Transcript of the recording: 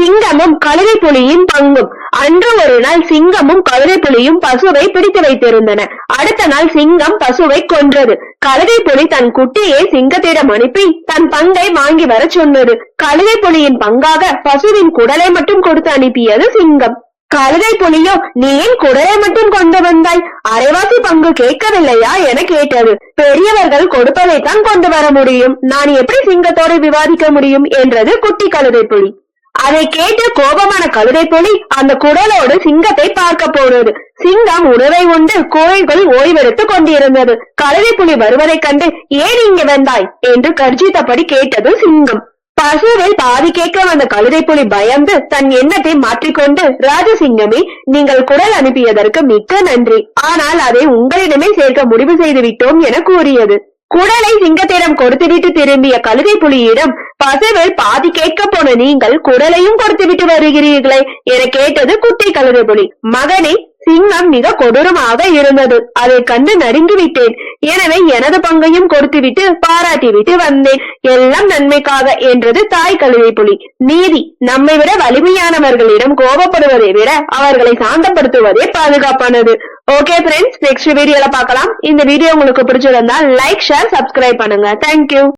சிங்கமும் கழுதை புலியின் பங்கும். அன்று ஒரு நாள் சிங்கமும் கழுதை புலியும் பசுவை பிடித்து வைத்திருந்தன. அடுத்த நாள் சிங்கம் பசுவை கொன்றது. கழுதை புலி தன் குட்டியை சிங்கத்திடம் அனுப்பி தன் பங்கை வாங்கி வர சொன்னது. கழுதை புலியின் பங்காக பசுவின் குடலை மட்டும் கொடுத்து அனுப்பியது சிங்கம். கழுதை புலியோ, நீ ஏன் குடலை மட்டும் கொண்டு வந்தாய்? அரைவாசி பங்கு கேட்கவில்லையா என கேட்டது. பெரியவர்கள் கொடுப்பதைத்தான் கொண்டு வர முடியும், நான் எப்படி சிங்கத்தோடு விவாதிக்க முடியும் என்றது குட்டி கழுதை புலி. அதை கேட்டு கோபமான கழுதை புலி அந்த குடலோடு சிங்கத்தை பார்க்க போனது. சிங்கம் உணவை உண்டு கோயில்கள் ஓய்வெடுத்துக் கொண்டிருந்தது. கழுதை புலி வருவதைக் கண்டு ஏன் இங்க வந்தாய் என்று கர்ஜித்தபடி கேட்டது சிங்கம். பசுவை பாதி கேட்க வந்த கழுதை புலி பயந்து தன் எண்ணத்தை மாற்றிக்கொண்டு, ராஜசிங்கமே, நீங்கள் குடல் அனுப்பியதற்கு மிக்க நன்றி, ஆனால் அதை உங்களிடமே சேர்க்க முடிவு செய்து விட்டோம் என கூறியது. குடலை சிங்கத்திடம் கொடுத்துவிட்டு திரும்பிய கழுதை புலியிடம், பசுவில் பாதி கேட்க போன நீங்கள் குடலையும் கொடுத்துவிட்டு வருகிறீர்களே என கேட்டது குட்டி கழுதை புலி. மகனே, சிங்கம் மிக கொடூரமாக இருந்தது, அதை கண்டு நடுங்கி விட்டேன். எனவே எனது பங்கையும் கொடுத்துவிட்டு பாராட்டி விட்டு வந்தேன். எல்லாம் நன்மைக்காக என்றது தாய் கழுதை புலி. நீதி, நம்மை விட வலிமையானவர்களிடம் கோபப்படுவதை விட அவர்களை சாந்தப்படுத்துவதே பாதுகாப்பானது. ஓகே ஃப்ரெண்ட்ஸ், நெக்ஸ்ட் வீடியோல பார்க்கலாம். இந்த வீடியோ உங்களுக்கு பிடிச்சிருந்தா லைக், ஷேர், சப்ஸ்கிரைப் பண்ணுங்க. தேங்க்யூ.